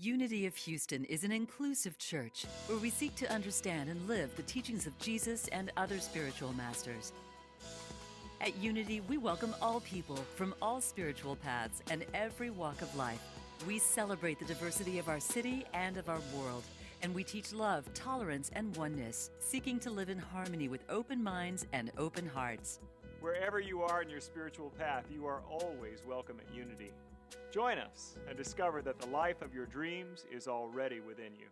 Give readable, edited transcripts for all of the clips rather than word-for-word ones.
Unity of Houston is an inclusive church where we seek to understand and live the teachings of Jesus and other spiritual masters. At Unity, we welcome all people from all spiritual paths and every walk of life. We celebrate the diversity of our city and of our world, and we teach love, tolerance, and oneness, seeking to live in harmony with open minds and open hearts. Wherever you are in your spiritual path, you are always welcome at Unity. Join us and discover that the life of your dreams is already within you.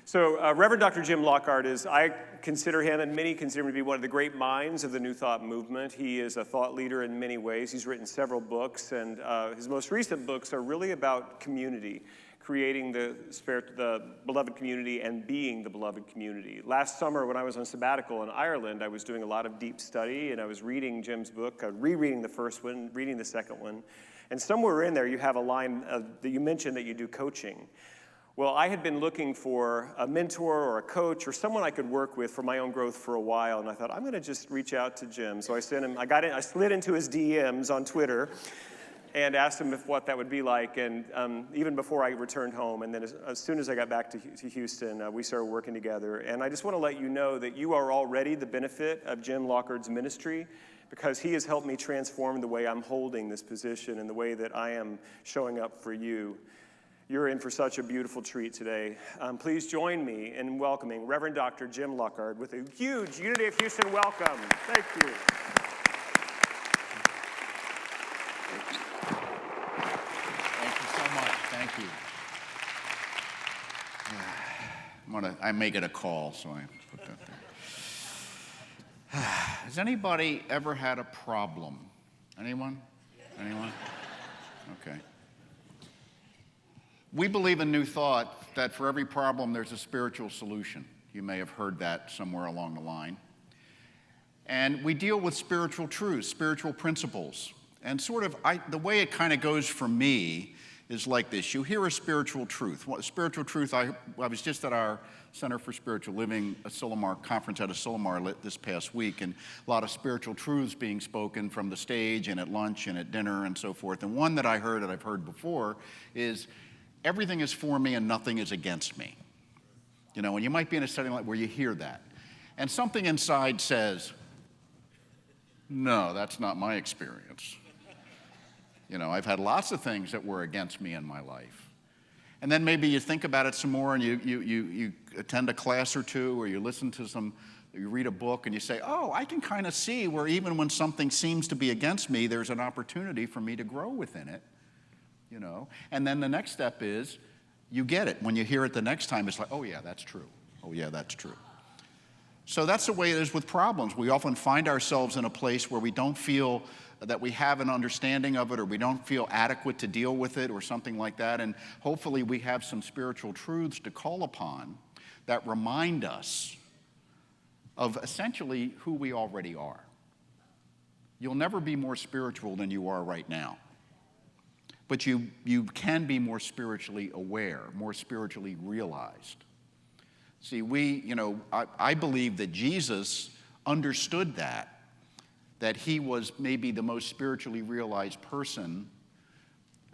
So Reverend Dr. Jim Lockard I consider him, and many consider him to be one of the great minds of the New Thought movement. He is a thought leader in many ways. He's written several books, and his most recent books are really about community, creating the beloved community and being the beloved community. Last summer when I was on sabbatical in Ireland, I was doing a lot of deep study, and I was reading Jim's book, rereading the first one, reading the second one. And somewhere in there you have a line that you mentioned that you do coaching. Well, I had been looking for a mentor or a coach or someone I could work with for my own growth for a while, and I thought, I'm going to just reach out to Jim. So I sent him, I slid into his DMs on Twitter and asked him what that would be like, and even before I returned home. And then as soon as I got back to Houston, we started working together. And I just want to let you know that you are already the benefit of Jim Lockard's ministry, because he has helped me transform the way I'm holding this position and the way that I am showing up for you. You're in for such a beautiful treat today. Please join me in welcoming Reverend Dr. Jim Lockard with a huge Unity of Houston welcome. Thank you. Thank you so much. Thank you. I make it a call, so I put that there. Has anybody ever had a problem? Anyone? Anyone? Okay. We believe in New Thought that for every problem there's a spiritual solution. You may have heard that somewhere along the line. And we deal with spiritual truths, spiritual principles. And the way it kind of goes for me is like this. You hear a spiritual truth. Spiritual truth, I was just at our Center for Spiritual Living, a Silomar conference at a Silomar this past week, and a lot of spiritual truths being spoken from the stage and at lunch and at dinner and so forth. And one that I heard, that I've heard before, is everything is for me and nothing is against me. You know, and you might be in a setting like where you hear that. And something inside says, no, that's not my experience. You know, I've had lots of things that were against me in my life. And then maybe you think about it some more and you attend a class or two, or you listen to you read a book and you say, oh, I can kind of see where even when something seems to be against me, there's an opportunity for me to grow within it, you know. And then the next step is you get it. When you hear it the next time, it's like, oh yeah, that's true. Oh yeah, that's true. So that's the way it is with problems. We often find ourselves in a place where we don't feel that we have an understanding of it, or we don't feel adequate to deal with it, or something like that. And hopefully we have some spiritual truths to call upon that remind us of essentially who we already are. You'll never be more spiritual than you are right now. But you can be more spiritually aware, more spiritually realized. See, I believe that Jesus understood that he was maybe the most spiritually realized person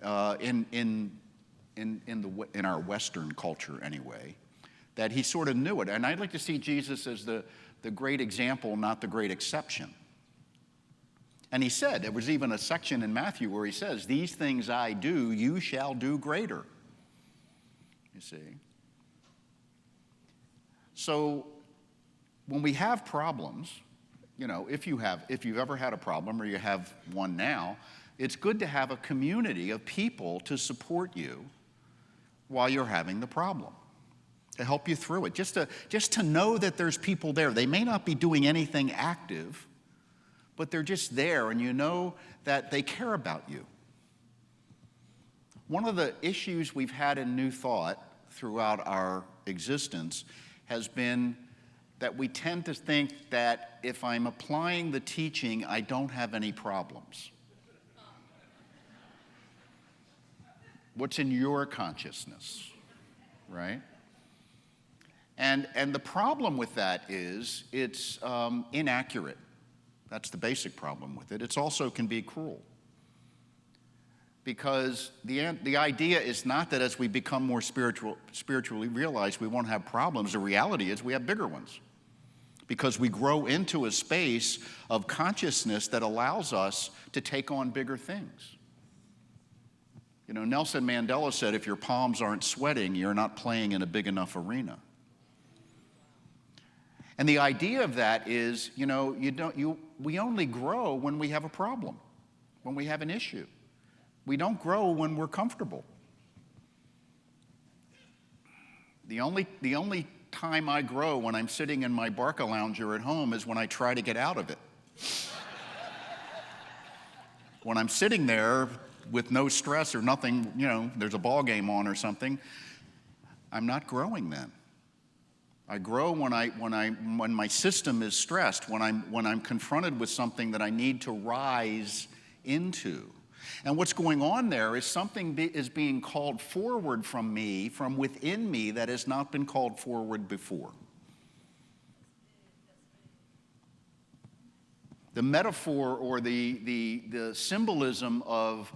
in our Western culture anyway, that he sort of knew it. And I'd like to see Jesus as the great example, not the great exception. And he said, there was even a section in Matthew where he says, these things I do, you shall do greater. You see? So when we have problems, you know, if you've ever had a problem or you have one now, it's good to have a community of people to support you while you're having the problem, to help you through it, just to know that there's people there. They may not be doing anything active, but they're just there, and you know that they care about you. One of the issues we've had in New Thought throughout our existence has been that we tend to think that if I'm applying the teaching, I don't have any problems. What's in your consciousness, right? And the problem with that is it's inaccurate. That's the basic problem with it. It also can be cruel. Because the idea is not that as we become more spiritually realized, we won't have problems. The reality is we have bigger ones. Because we grow into a space of consciousness that allows us to take on bigger things. You know, Nelson Mandela said, if your palms aren't sweating, you're not playing in a big enough arena. And the idea of that is, you know, we only grow when we have a problem, when we have an issue. We don't grow when we're comfortable. The only time I grow when I'm sitting in my Barca lounger at home is when I try to get out of it. When I'm sitting there with no stress or nothing, you know, there's a ball game on or something, I'm not growing then. I grow when my system is stressed, when I'm confronted with something that I need to rise into. And what's going on there is something is being called forward from me, from within me, that has not been called forward before. The metaphor or the symbolism of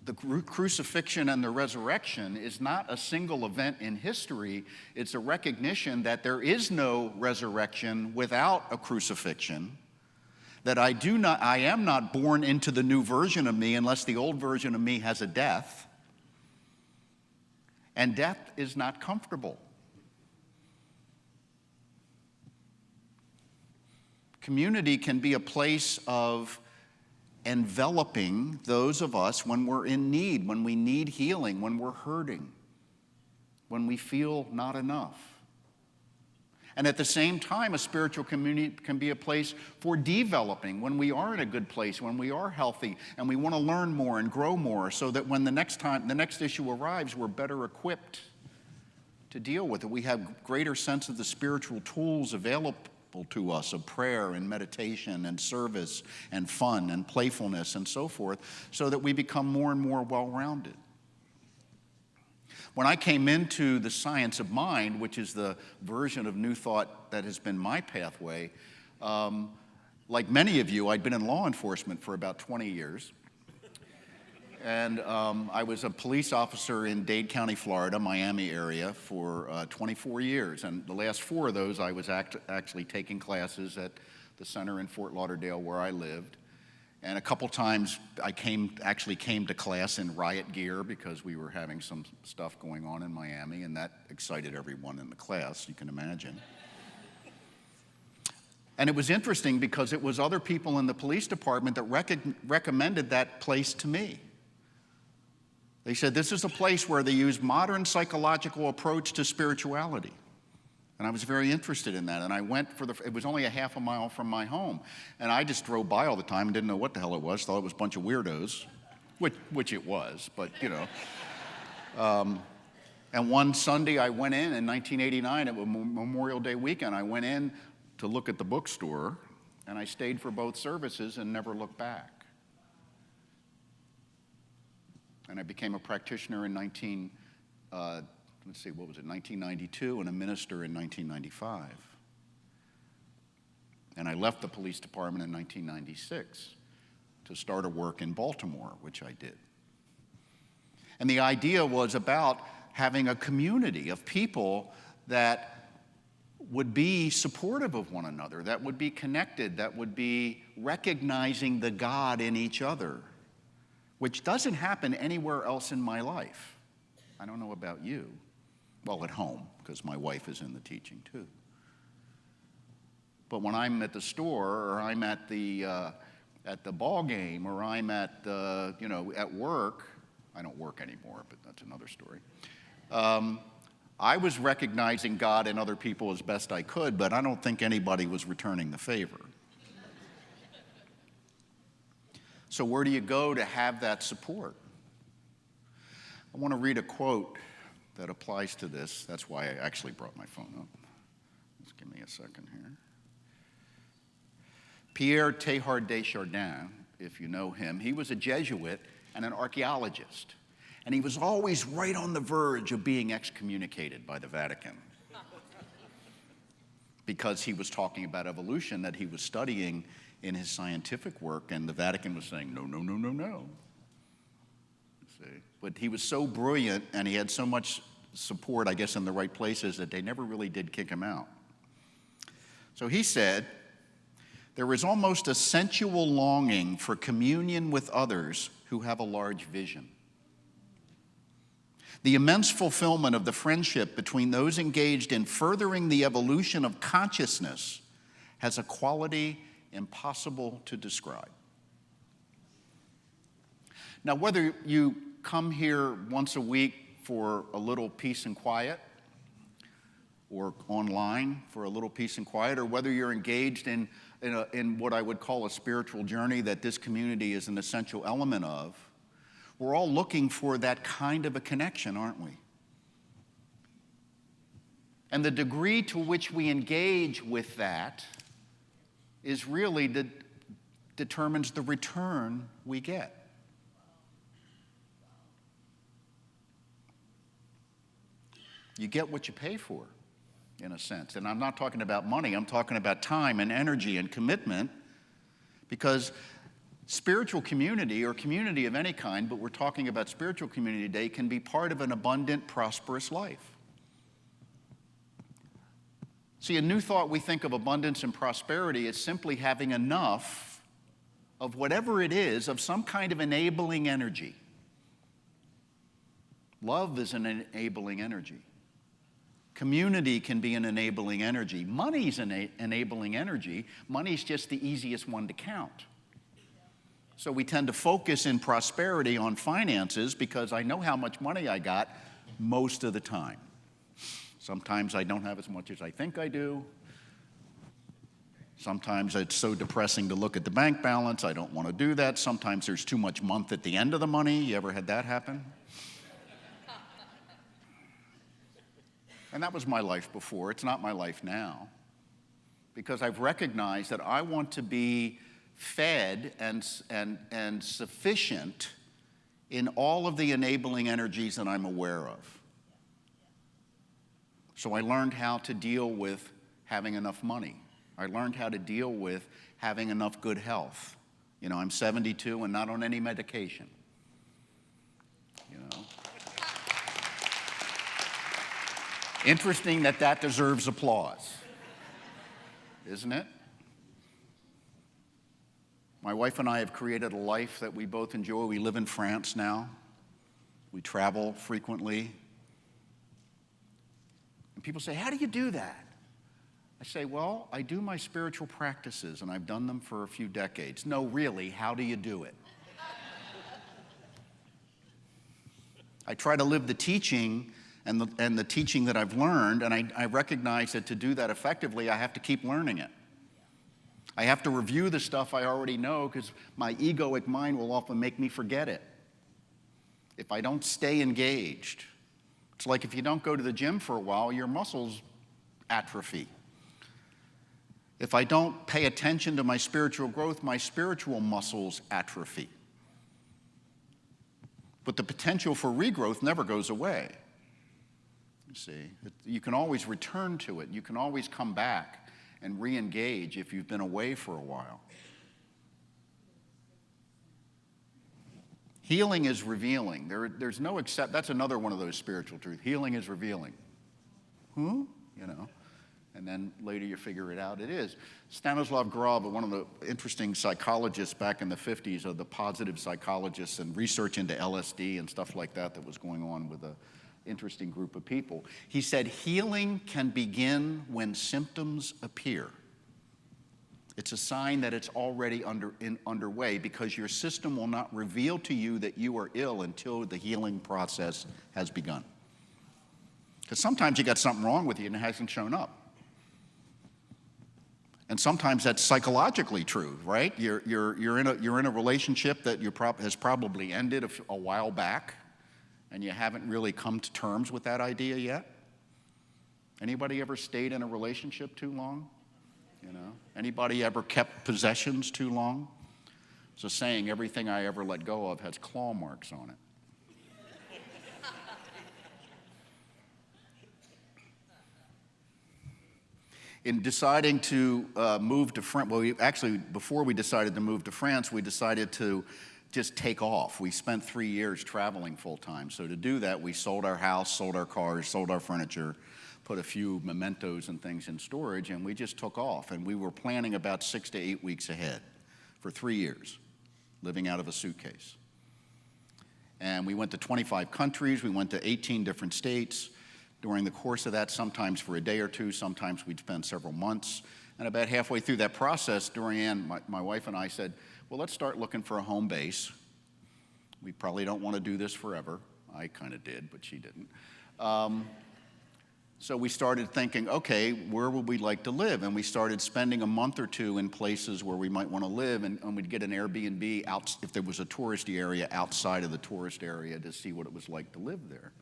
the crucifixion and the resurrection is not a single event in history. It's a recognition that there is no resurrection without a crucifixion. That I am not born into the new version of me unless the old version of me has a death. And death is not comfortable. Community can be a place of enveloping those of us when we're in need, when we need healing, when we're hurting, when we feel not enough. And at the same time, a spiritual community can be a place for developing when we are in a good place, when we are healthy, and we want to learn more and grow more so that when the next issue arrives, we're better equipped to deal with it. We have greater sense of the spiritual tools available to us of prayer and meditation and service and fun and playfulness and so forth, so that we become more and more well-rounded. When I came into the science of mind, which is the version of New Thought that has been my pathway, like many of you, I'd been in law enforcement for about 20 years. And I was a police officer in Dade County, Florida, Miami area, for 24 years. And the last 4 of those, I was actually taking classes at the center in Fort Lauderdale where I lived. And a couple times I actually came to class in riot gear because we were having some stuff going on in Miami, and that excited everyone in the class, you can imagine. And it was interesting because it was other people in the police department that recommended that place to me. They said, this is a place where they use modern psychological approach to spirituality. And I was very interested in that. And I went it was only a half a mile from my home. And I just drove by all the time and didn't know what the hell it was, thought it was a bunch of weirdos, which it was, but you know. And one Sunday I went in 1989, it was Memorial Day weekend, I went in to look at the bookstore, and I stayed for both services and never looked back. And I became a practitioner in 1992, and a minister in 1995. And I left the police department in 1996 to start a work in Baltimore, which I did. And the idea was about having a community of people that would be supportive of one another, that would be connected, that would be recognizing the God in each other, which doesn't happen anywhere else in my life. I don't know about you. Well, at home, because my wife is in the teaching too. But when I'm at the store, or I'm at the ball game, or I'm at at work, I don't work anymore, but that's another story. I was recognizing God in other people as best I could, but I don't think anybody was returning the favor. So where do you go to have that support? I want to read a quote that applies to this. That's why I actually brought my phone up. Just give me a second here. Pierre Teilhard de Chardin, if you know him, he was a Jesuit and an archaeologist. And he was always right on the verge of being excommunicated by the Vatican because he was talking about evolution that he was studying in his scientific work, and the Vatican was saying, no, no, no, no, no. See? But he was so brilliant and he had so much support, I guess, in the right places that they never really did kick him out. So he said, there is almost a sensual longing for communion with others who have a large vision. The immense fulfillment of the friendship between those engaged in furthering the evolution of consciousness has a quality impossible to describe. Now, whether you come here once a week for a little peace and quiet, or online for a little peace and quiet, or whether you're engaged in what I would call a spiritual journey that this community is an essential element of, we're all looking for that kind of a connection, aren't we? And the degree to which we engage with that is really determines the return we get. You get what you pay for, in a sense. And I'm not talking about money, I'm talking about time and energy and commitment, because spiritual community, or community of any kind, but we're talking about spiritual community today, can be part of an abundant, prosperous life. See, a new thought we think of abundance and prosperity is simply having enough of whatever it is, of some kind of enabling energy. Love is an enabling energy. Community can be an enabling energy. Money's an enabling energy. Money's just the easiest one to count. So we tend to focus in prosperity on finances because I know how much money I got most of the time. Sometimes I don't have as much as I think I do. Sometimes it's so depressing to look at the bank balance, I don't want to do that. Sometimes there's too much month at the end of the money. You ever had that happen? And that was my life before. It's not my life now. Because I've recognized that I want to be fed and sufficient in all of the enabling energies that I'm aware of. So I learned how to deal with having enough money. I learned how to deal with having enough good health. You know, I'm 72 and not on any medication. You know. Interesting that deserves applause, isn't it? My wife and I have created a life that we both enjoy. We live in France now. We travel frequently. And people say, how do you do that? I say, well, I do my spiritual practices, and I've done them for a few decades. No, really, how do you do it? I try to live the teaching and the teaching that I've learned, and I recognize that to do that effectively, I have to keep learning it. I have to review the stuff I already know because my egoic mind will often make me forget it. If I don't stay engaged, it's like if you don't go to the gym for a while, your muscles atrophy. If I don't pay attention to my spiritual growth, my spiritual muscles atrophy. But the potential for regrowth never goes away. You see, you can always return to it. You can always come back and re-engage if you've been away for a while. Healing is revealing. There's no except. That's another one of those spiritual truths. Healing is revealing. You know, and then later you figure it out. It is. Stanislav Grof, one of the interesting psychologists back in the 50s, of the positive psychologists and research into LSD and stuff like that was going on with a interesting group of people. He said, healing can begin when symptoms appear. It's a sign that it's already underway because your system will not reveal to you that you are ill until the healing process has begun. Because sometimes you got something wrong with you and it hasn't shown up. And sometimes that's psychologically true, right? You're in a relationship that has probably ended a while back, and you haven't really come to terms with that idea yet? Anybody ever stayed in a relationship too long? You know? Anybody ever kept possessions too long? It's a saying, everything I ever let go of has claw marks on it. In deciding to move to France, before we decided to move to France, we decided to just take off. We spent 3 years traveling full time. So to do that, we sold our house, sold our cars, sold our furniture, put a few mementos and things in storage, and we just took off. And we were planning about 6 to 8 weeks ahead for 3 years, living out of a suitcase. And we went to 25 countries. We went to 18 different states. During the course of that, sometimes for a day or two, sometimes we'd spend several months. And about halfway through that process, Dorianne, my wife, and I said, well, let's start looking for a home base. We probably don't want to do this forever. I kind of did, but she didn't. So we started thinking, okay, where would we like to live? And we started spending a month or two in places where we might want to live, and we'd get an Airbnb out, if there was a touristy area outside of the tourist area, to see what it was like to live there.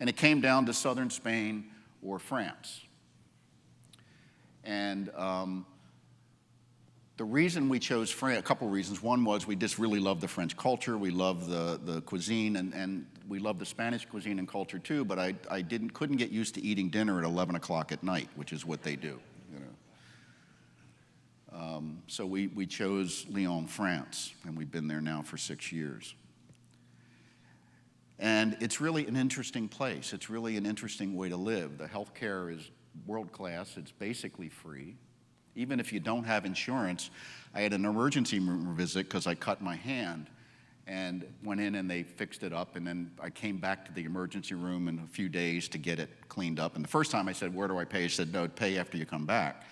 And it came down to southern Spain or France. And the reason we chose France, a couple reasons. One was we just really love the French culture. We love the cuisine, and we love the Spanish cuisine and culture too, but I couldn't get used to eating dinner at 11 o'clock at night, which is what they do. You know. So we chose Lyon, France, and we've been there now for 6 years. And it's really an interesting place. It's really an interesting way to live. The healthcare is world class. It's basically free. Even if you don't have insurance, I had an emergency room visit because I cut my hand and went in and they fixed it up, and then I came back to the emergency room in a few days to get it cleaned up. And the first time I said, where do I pay? He said, no, pay after you come back.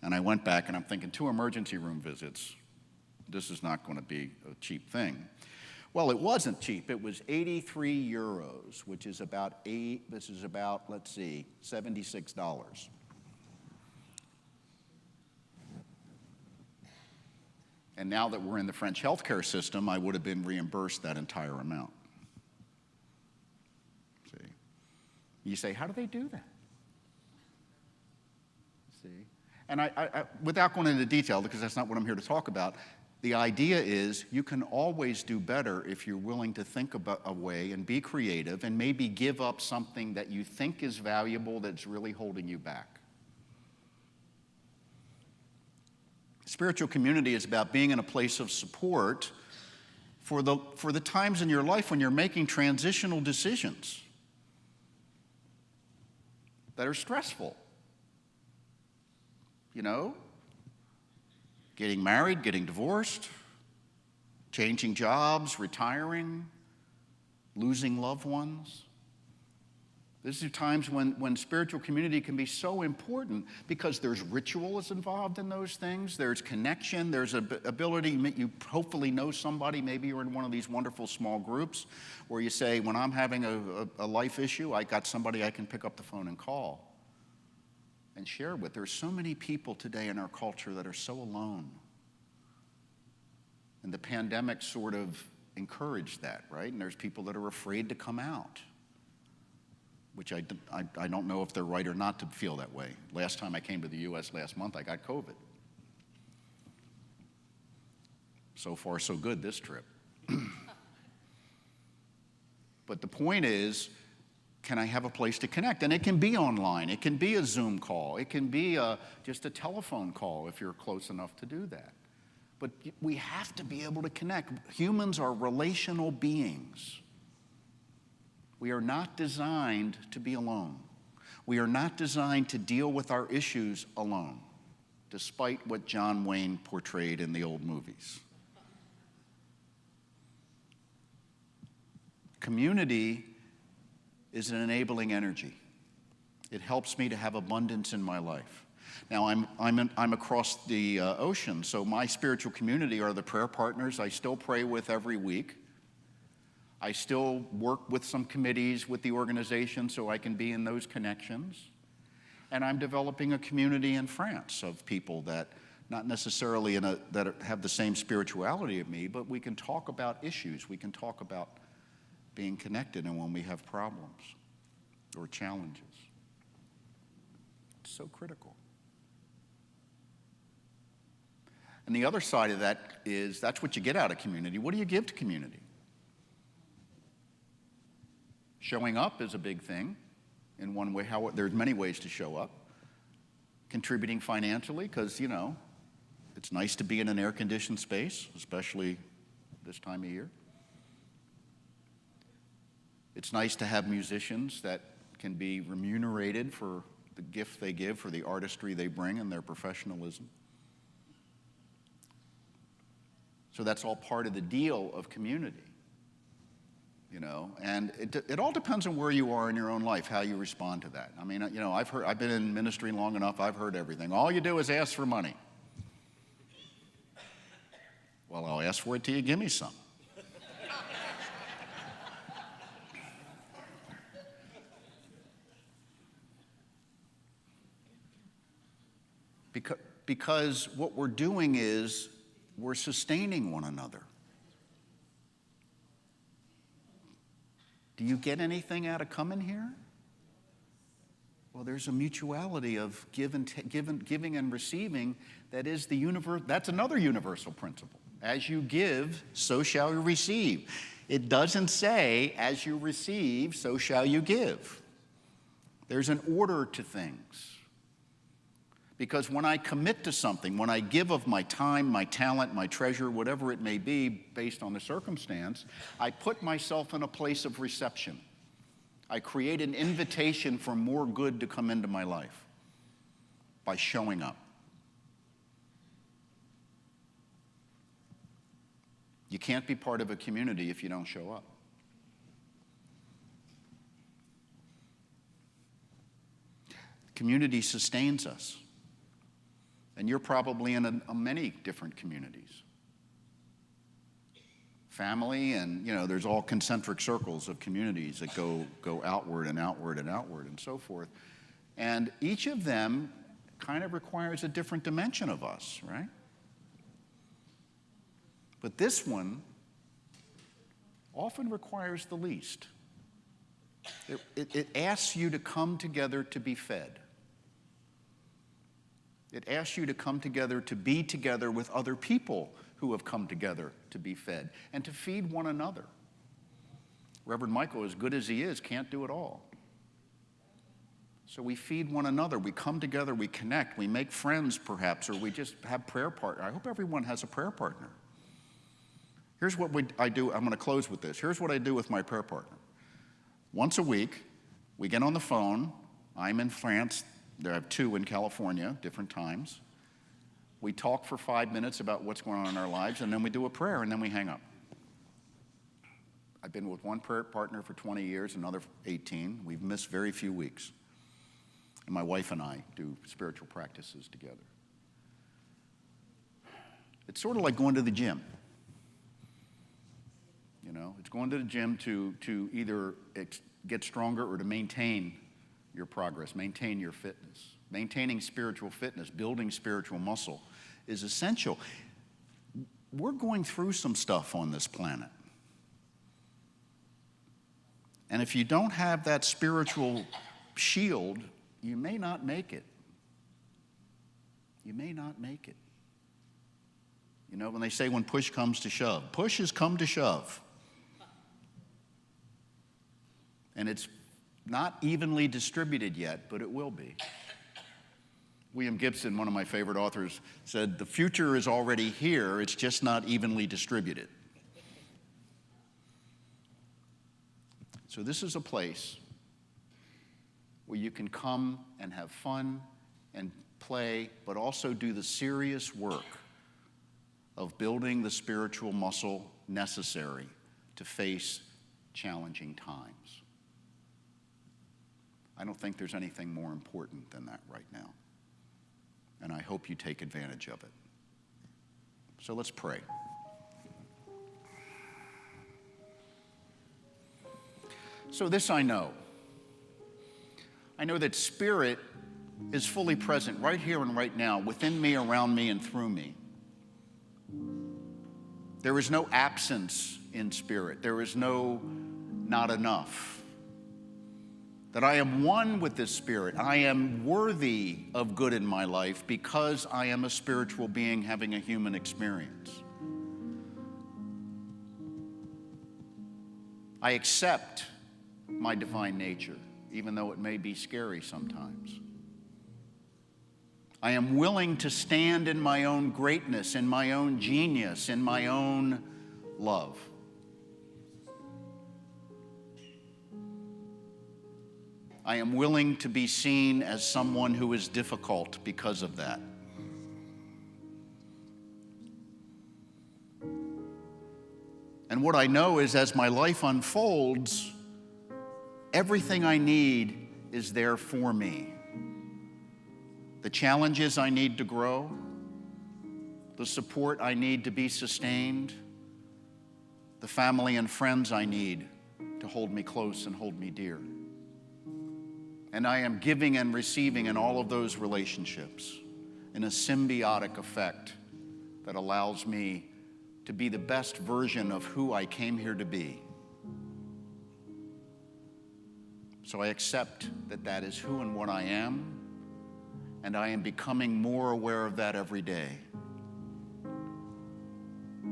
And I went back and I'm thinking, 2 emergency room visits, this is not going to be a cheap thing. Well, it wasn't cheap. It was 83 euros, which is about $76. And now that we're in the French healthcare system, I would have been reimbursed that entire amount. See? You say, how do they do that? See? And I without going into detail, because that's not what I'm here to talk about, the idea is you can always do better if you're willing to think about a way and be creative and maybe give up something that you think is valuable that's really holding you back. Spiritual community is about being in a place of support for the times in your life when you're making transitional decisions that are stressful. You know? Getting married, getting divorced, changing jobs, retiring, losing loved ones. These are times when spiritual community can be so important because there's rituals involved in those things. There's connection. There's an ability. You hopefully know somebody. Maybe you're in one of these wonderful small groups where you say, when I'm having a life issue, I got somebody I can pick up the phone and call and share with. There's so many people today in our culture that are so alone. And the pandemic sort of encouraged that, right? And there's people that are afraid to come out, which I don't know if they're right or not to feel that way. Last time I came to the U.S. last month, I got COVID. So far, so good this trip. But the point is, can I have a place to connect? And it can be online. It can be a Zoom call. It can be just a telephone call if you're close enough to do that. But we have to be able to connect. Humans are relational beings. We are not designed to be alone. We are not designed to deal with our issues alone, despite what John Wayne portrayed in the old movies. Community is an enabling energy. It helps me to have abundance in my life. Now, I'm across the ocean, so my spiritual community are the prayer partners I still pray with every week. I still work with some committees with the organization so I can be in those connections. And I'm developing a community in France of people that not necessarily that have the same spirituality as me, but we can talk about issues. We can talk about being connected and when we have problems or challenges. It's so critical. And the other side of that is that's what you get out of community. What do you give to community? Showing up is a big thing in one way. There's many ways to show up. Contributing financially, because, you know, it's nice to be in an air-conditioned space, especially this time of year. It's nice to have musicians that can be remunerated for the gift they give, for the artistry they bring and their professionalism. So that's all part of the deal of community, you know. And it all depends on where you are in your own life, how you respond to that. I mean, you know, I've been in ministry long enough, I've heard everything. All you do is ask for money. Well, I'll ask for it till you give me some. Because what we're doing is we're sustaining one another. Do you get anything out of coming here? Well, there's a mutuality of giving and receiving that is the universe. That's another universal principle. As you give, so shall you receive. It doesn't say, as you receive, so shall you give. There's an order to things. Because when I commit to something, when I give of my time, my talent, my treasure, whatever it may be, based on the circumstance, I put myself in a place of reception. I create an invitation for more good to come into my life by showing up. You can't be part of a community if you don't show up. Community sustains us. And you're probably in many different communities. Family, and you know, there's all concentric circles of communities that go outward and outward and outward and so forth. And each of them kind of requires a different dimension of us, right? But this one often requires the least. It asks you to come together to be fed. It asks you to come together to be together with other people who have come together to be fed and to feed one another. Reverend Michael, as good as he is, can't do it all. So we feed one another. We come together, we connect, we make friends perhaps, or we just have prayer partners. I hope everyone has a prayer partner. Here's what I do. I'm going to close with this. Here's what I do with my prayer partner. Once a week, we get on the phone. I'm in France. There I have two in California, different times. We talk for 5 minutes about what's going on in our lives, and then we do a prayer, and then we hang up. I've been with one prayer partner for 20 years, another for 18. We've missed very few weeks. And my wife and I do spiritual practices together. It's sort of like going to the gym. You know, it's going to the gym to either get stronger or to maintain your progress, maintain your fitness. Maintaining spiritual fitness, building spiritual muscle is essential. We're going through some stuff on this planet. And if you don't have that spiritual shield, you may not make it. You may not make it. You know, when they say when push comes to shove, push has come to shove. And it's not evenly distributed yet, but it will be. William Gibson, one of my favorite authors, said, "The future is already here, it's just not evenly distributed." So this is a place where you can come and have fun and play, but also do the serious work of building the spiritual muscle necessary to face challenging times. I don't think there's anything more important than that right now. And I hope you take advantage of it. So let's pray. So this I know. I know that Spirit is fully present right here and right now, within me, around me, and through me. There is no absence in Spirit. There is no not enough. That I am one with this Spirit. I am worthy of good in my life because I am a spiritual being having a human experience. I accept my divine nature, even though it may be scary sometimes. I am willing to stand in my own greatness, in my own genius, in my own love. I am willing to be seen as someone who is difficult because of that. And what I know is as my life unfolds, everything I need is there for me. The challenges I need to grow, the support I need to be sustained, the family and friends I need to hold me close and hold me dear. And I am giving and receiving in all of those relationships in a symbiotic effect that allows me to be the best version of who I came here to be. So I accept that that is who and what I am, and I am becoming more aware of that every day.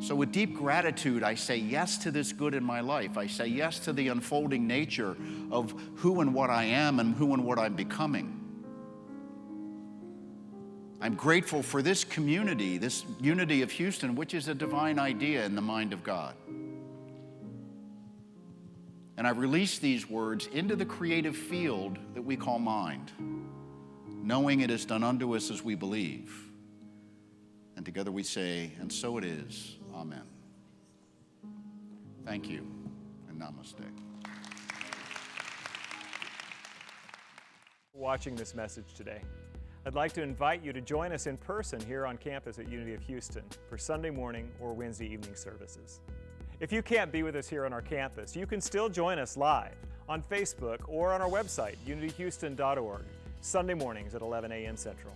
So with deep gratitude, I say yes to this good in my life. I say yes to the unfolding nature of who and what I am and who and what I'm becoming. I'm grateful for this community, this unity of Houston, which is a divine idea in the mind of God. And I release these words into the creative field that we call mind, knowing it is done unto us as we believe. And together we say, and so it is. Amen. Thank you, and namaste. Watching this message today. I'd like to invite you to join us in person here on campus at Unity of Houston for Sunday morning or Wednesday evening services. If you can't be with us here on our campus, you can still join us live on Facebook or on our website, unityhouston.org, Sunday mornings at 11 a.m. Central.